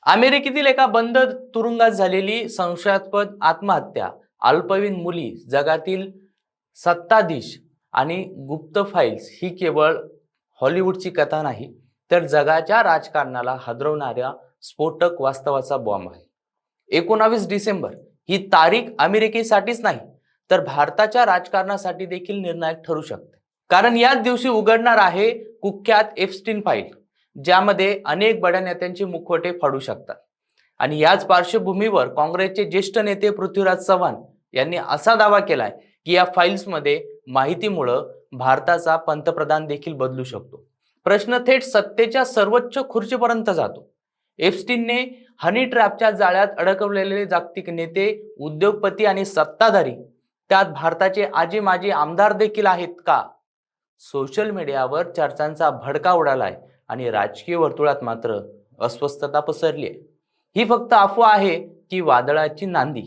अमेरिकेतील एका बंद तुरुंगात झालेली संशयास्पद आत्महत्या, अल्पवयीन मुली, जगातील सत्ताधीश आणि गुप्त फाईल्स ही केवळ हॉलिवूडची कथा नाही, तर जगाच्या राजकारणाला हादरवणाऱ्या स्फोटक वास्तवाचा बॉम्ब आहे. 19 डिसेंबर ही तारीख अमेरिकेसाठीच नाही, तर भारताच्या राजकारणासाठी देखील निर्णायक ठरू शकते. कारण याच दिवशी उघडणार आहे कुख्यात एप्स्टीन फाईल, ज्यामध्ये अनेक बड्या नेत्यांचे मुखवटे फाडू शकतात. आणि याच पार्श्वभूमीवर काँग्रेसचे ज्येष्ठ नेते पृथ्वीराज चव्हाण यांनी असा दावा केलाय की या फाईल्समध्ये माहितीमुळे भारताचा पंतप्रधान देखील बदलू शकतो. प्रश्न थेट सत्तेच्या सर्वोच्च खुर्चीपर्यंत जातो. एप्स्टीनने हनी ट्रॅपच्या जाळ्यात अडकवलेले जागतिक नेते, उद्योगपती आणि सत्ताधारी, त्यात भारताचे आजी माजी आमदार देखील आहेत का? सोशल मीडियावर चर्चांचा भडका उडालाय आणि राजकीय वर्तुळात मात्र अस्वस्थता पसरली आहे. ही फक्त अफवा आहे की वादळाची नांदी?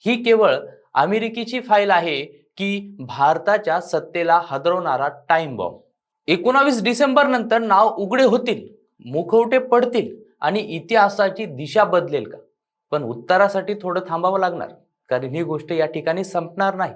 ही केवळ अमेरिकेची फाईल आहे की भारताच्या सत्तेला हादरवणारा टाइम बॉम्ब? 19 डिसेंबर नंतर नाव उघडे होतील, मुखवटे पडतील आणि इतिहासाची दिशा बदलेल का? पण उत्तरासाठी थोडं थांबावं लागणार, कारण ही गोष्ट या ठिकाणी संपणार नाही.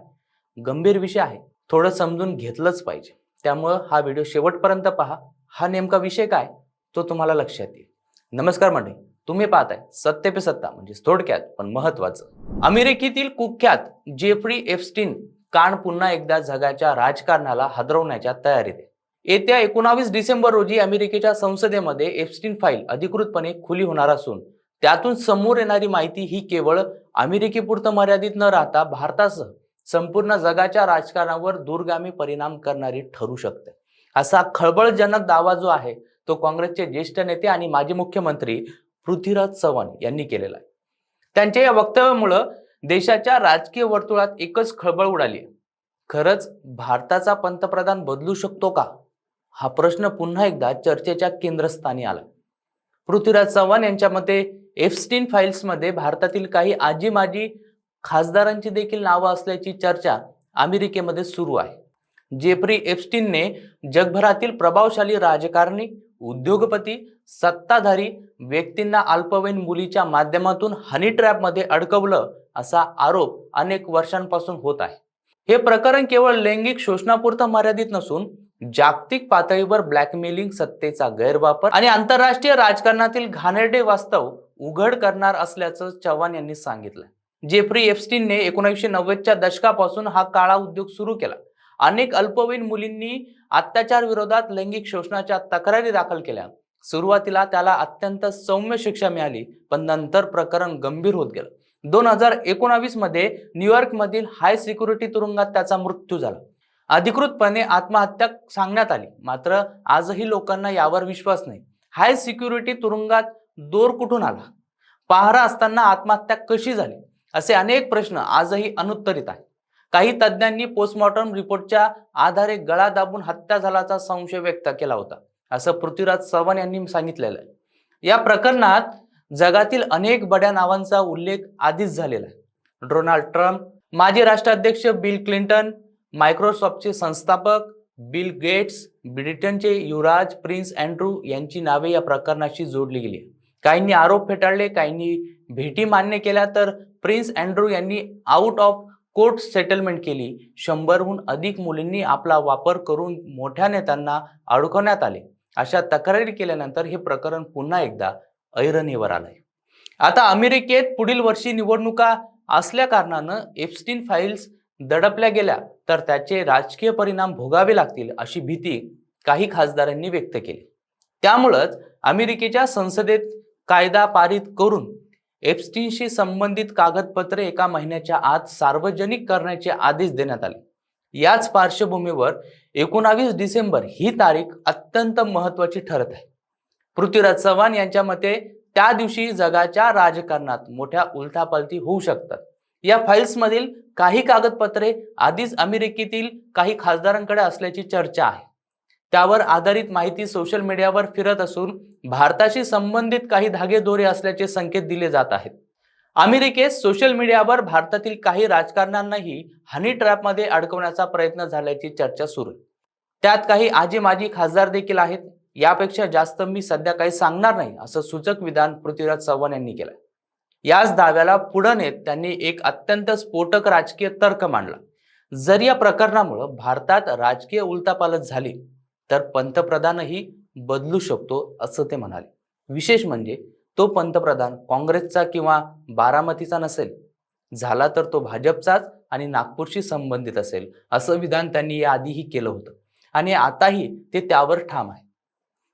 गंभीर विषय आहे, थोडं समजून घेतलंच पाहिजे. त्यामुळं हा व्हिडिओ शेवटपर्यंत पहा. हा नेमका विषय काय तो तुम्हाला लक्षात येईल. नमस्कार मंडळी, तुम्ही पाहताय सत्य पे सत्ता, म्हणजे थोडक्यात पण महत्वाचं. अमेरिकेतील कुख्यात जेफ्री एप्स्टीन कान पुन्हा एकदा जगाच्या राजकारणाला हादरवण्याच्या तयारीत आहे. येत्या 19 डिसेंबर रोजी अमेरिकेच्या संसदेमध्ये एप्स्टीन फाईल अधिकृतपणे खुली होणार असून त्यातून समोर येणारी माहिती ही केवळ अमेरिकेपुरतं मर्यादित न राहता भारतासह संपूर्ण जगाच्या राजकारणावर दूरगामी परिणाम करणारी ठरू शकते. असा खळबळजनक दावा जो आहे तो काँग्रेसचे ज्येष्ठ नेते आणि माजी मुख्यमंत्री पृथ्वीराज चव्हाण यांनी केलेला आहे. त्यांच्या या वक्तव्यामुळे देशाच्या राजकीय वर्तुळात एकच खळबळ उडाली. खरंच भारताचा पंतप्रधान बदलू शकतो का? हा प्रश्न पुन्हा एकदा चर्चेच्या केंद्रस्थानी आला. पृथ्वीराज चव्हाण यांच्या मते एप्स्टीन फाईल्समध्ये भारतातील काही आजी माजी खासदारांची देखील नावं असल्याची चर्चा अमेरिकेमध्ये सुरू आहे. जेफ्री एप्स्टीनने जगभरातील प्रभावशाली राजकारणी, उद्योगपती, सत्ताधारी व्यक्तींना अल्पवयीन मुलीच्या माध्यमातून हनी ट्रॅपमध्ये अडकवलं असा आरोप अनेक वर्षांपासून होत आहे. हे प्रकरण केवळ लैंगिक शोषणापुरतं मर्यादित नसून जागतिक पातळीवर ब्लॅकमेलिंग, सत्तेचा गैरवापर आणि आंतरराष्ट्रीय राजकारणातील घाणेरडे वास्तव उघड करणार असल्याचं चव्हाण यांनी सांगितलं. जेफ्री एप्स्टीनने 1990च्या दशकापासून हा काळा उद्योग सुरू केला. अनेक अल्पवयीन मुलींनी अत्याचार विरोधात लैंगिक शोषणाच्या तक्रारी दाखल केल्या. सुरुवातीला त्याला अत्यंत सौम्य शिक्षा मिळाली, पण नंतर प्रकरण गंभीर होत गेलं. 2019 मध्ये न्यूयॉर्क मधील हाय सिक्युरिटी तुरुंगात त्याचा मृत्यू झाला. अधिकृतपणे आत्महत्या सांगण्यात आली, मात्र आजही लोकांना यावर विश्वास नाही. हाय सिक्युरिटी तुरुंगात दोर कुठून आला? पहारा असताना आत्महत्या कशी झाली? असे अनेक प्रश्न आजही अनुत्तरित आहेत. काही तज्ञांनी पोस्टमॉर्टम रिपोर्टच्या आधारे गळा दाबून हत्या झाल्याचा संशय व्यक्त केला होता, असं पृथ्वीराज चव्हाण यांनी सांगितलेलं आहे. या प्रकरणात जगातील अनेक बड्या नावांचा उल्लेख आधीच झालेला आहे. डोनाल्ड ट्रम्प, माजी राष्ट्राध्यक्ष बिल क्लिंटन, मायक्रोसॉफ्टचे संस्थापक बिल गेट्स, ब्रिटनचे युवराज प्रिन्स अँड्रू यांची नावे या प्रकरणाशी जोडली गेली. काहींनी आरोप फेटाळले, काहींनी भेटी मान्य केल्या, तर प्रिन्स अँड्रू यांनी आउट ऑफ कोर्ट सेटलमेंट केली. 100हून अधिक मुलींनी आपला वापर करून मोठ्या नेत्यांना अडकवण्यात आले अशा तक्रारी केल्यानंतर हे प्रकरण पुन्हा एकदा ऐरणीवर आलंय. आता अमेरिकेत पुढील वर्षी निवडणुका असल्या कारणानं एप्स्टीन फाईल्स दडपल्या गेल्या तर त्याचे राजकीय परिणाम भोगावे लागतील अशी भीती काही खासदारांनी व्यक्त केली. त्यामुळेच अमेरिकेच्या संसदेत कायदा पारित करून एप्स्टीनशी संबंधित कागदपत्रे एका महिन्याच्या आत सार्वजनिक करण्याचे आदेश देण्यात आले. याच पार्श्वभूमीवर 19 डिसेंबर ही तारीख अत्यंत महत्त्वाची ठरत आहे. पृथ्वीराज चव्हाण यांच्या मते त्या दिवशी जगाच्या राजकारणात मोठ्या उलथापालथी होऊ शकतात. या फाईल्समधील काही कागदपत्रे आधीच अमेरिकेतील काही खासदारांकडे असल्याची चर्चा आहे. त्यावर आधारित माहिती सोशल मीडियावर फिरत असून भारताशी संबंधित काही धागेदोरे असल्याचे संकेत दिले जात आहेत. अमेरिकेत सोशल मीडियावर भारतातील काही राजकारण्यांनाही हनी ट्रॅपमध्ये अडकवण्याचा प्रयत्न झाल्याची चर्चा सुरू आहे. त्यात काही आजी माजी खासदार देखील आहेत. यापेक्षा जास्त मी सध्या काही सांगणार नाही, असं सूचक विधान पृथ्वीराज चव्हाण यांनी केलं. याच दाव्याला पुढे नेत त्यांनी एक अत्यंत स्फोटक राजकीय तर्क मांडला. जर या प्रकरणामुळे भारतात राजकीय उलथापालथ झाली तर पंतप्रधानही बदलू शकतो, असं ते म्हणाले. विशेष म्हणजे तो पंतप्रधान काँग्रेसचा किंवा बारामतीचा नसेल, झाला तर तो भाजपचाच आणि नागपूरशी संबंधित असेल, असं विधान त्यांनी याआधीही केलं होतं आणि आताही ते त्यावर ठाम आहे.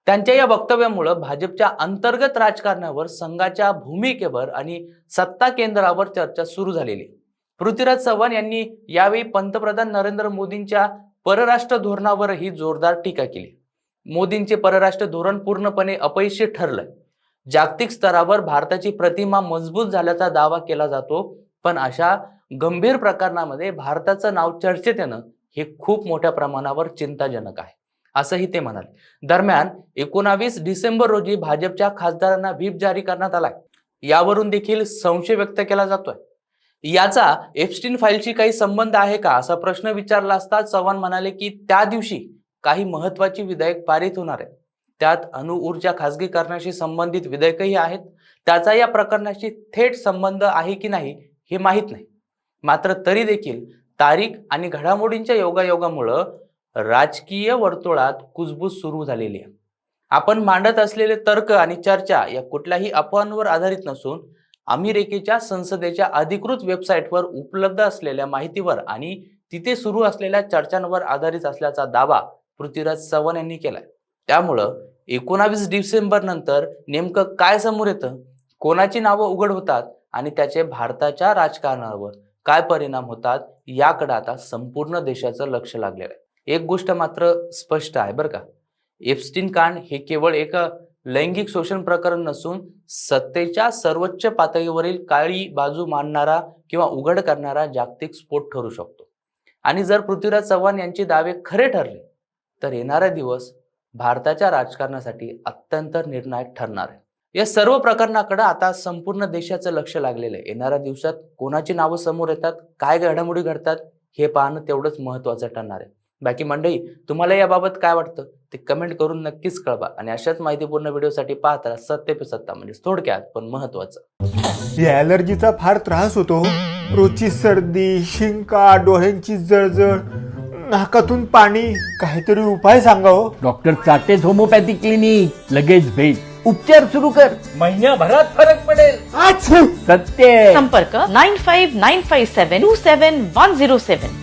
त्यांच्या या वक्तव्यामुळे भाजपच्या अंतर्गत राजकारणावर, संघाच्या भूमिकेवर आणि सत्ता केंद्रावर चर्चा सुरू झालेली. पृथ्वीराज चव्हाण यांनी यावेळी पंतप्रधान नरेंद्र मोदींच्या परराष्ट्र धोरणावरही जोरदार टीका केली. मोदींचे परराष्ट्र धोरण पूर्णपणे अपयशी ठरलंय. जागतिक स्तरावर भारताची प्रतिमा मजबूत झाल्याचा दावा केला जातो, पण अशा गंभीर प्रकरणामध्ये भारताचं नाव चर्चेत येणं हे खूप मोठ्या प्रमाणावर चिंताजनक आहे, असंही ते म्हणाले. दरम्यान 19 डिसेंबर रोजी भाजपच्या खासदारांना व्हीप जारी करण्यात आलाय. यावरून देखील संशय व्यक्त केला जातोय. याचा एप्स्टीन फाईलशी काही संबंध आहे का, असा प्रश्न विचारला असता चव्हाण म्हणाले की त्या दिवशी काही महत्वाची विधेयक पारित होणार आहे. त्यात अणुऊर्जा खासगीकरणाशी संबंधित विधेयकही आहेत. त्याचा या प्रकरणाशी थेट संबंध आहे की नाही हे माहीत नाही. मात्र तरी देखील तारीख आणि घडामोडींच्या योगायोगामुळं राजकीय वर्तुळात कुजबूज सुरू झालेली आहे. आपण मांडत असलेले तर्क आणि चर्चा या कुठल्याही अफवांवर आधारित नसून अमेरिकेच्या संसदेच्या अधिकृत वेबसाईटवर उपलब्ध असलेल्या माहितीवर आणि तिथे सुरू असलेल्या चर्चांवर आधारित असल्याचा दावा पृथ्वीराज चव्हाण यांनी केलाय. त्यामुळं 19 डिसेंबर नंतर नेमकं काय समोर येतं, कोणाची नावं उघड होतात आणि त्याचे भारताच्या राजकारणावर काय परिणाम होतात, याकडे आता संपूर्ण देशाचं लक्ष लागलेलं आहे. एक गोष्ट मात्र स्पष्ट आहे बरं का, एप्स्टीन कांड हे केवळ एक लैंगिक शोषण प्रकरण नसून सत्तेच्या सर्वोच्च पातळीवरील काळी बाजू मांडणारा किंवा उघड करणारा जागतिक स्फोट ठरू शकतो. आणि जर पृथ्वीराज चव्हाण यांचे दावे खरे ठरले तर येणारा दिवस भारताच्या राजकारणासाठी अत्यंत निर्णायक ठरणार आहे. या सर्व प्रकरणाकडे आता संपूर्ण देशाचं लक्ष लागलेलं आहे. येणाऱ्या दिवसात कोणाची नावं समोर येतात, काय घडामोडी घडतात हे पाहणं तेवढंच महत्त्वाचं ठरणार आहे. बाकी मंडळी, तुम्हाला याबाबत काय वाटतं ते कमेंट करून नक्कीच कळवा आणि अशाच माहितीपूर्ण व्हिडिओसाठी पाहत राहा सत्य पे सत्ता, म्हणजे थोडक्यात पण महत्त्वाचं. या ॲलर्जीचा फार त्रास होतो. रोजची सर्दी, शिंका, डोळ्यांची जळजळ, नाकातून पाणी, काहीतरी उपाय सांगा हो. डॉक्टर चाटेज होमिओपॅथी क्लिनिक, लगेच भेट, उपचार सुरू कर, महिन्याभरात फरक पडेल. अच्छा. सत्य. संपर्क 9595727107.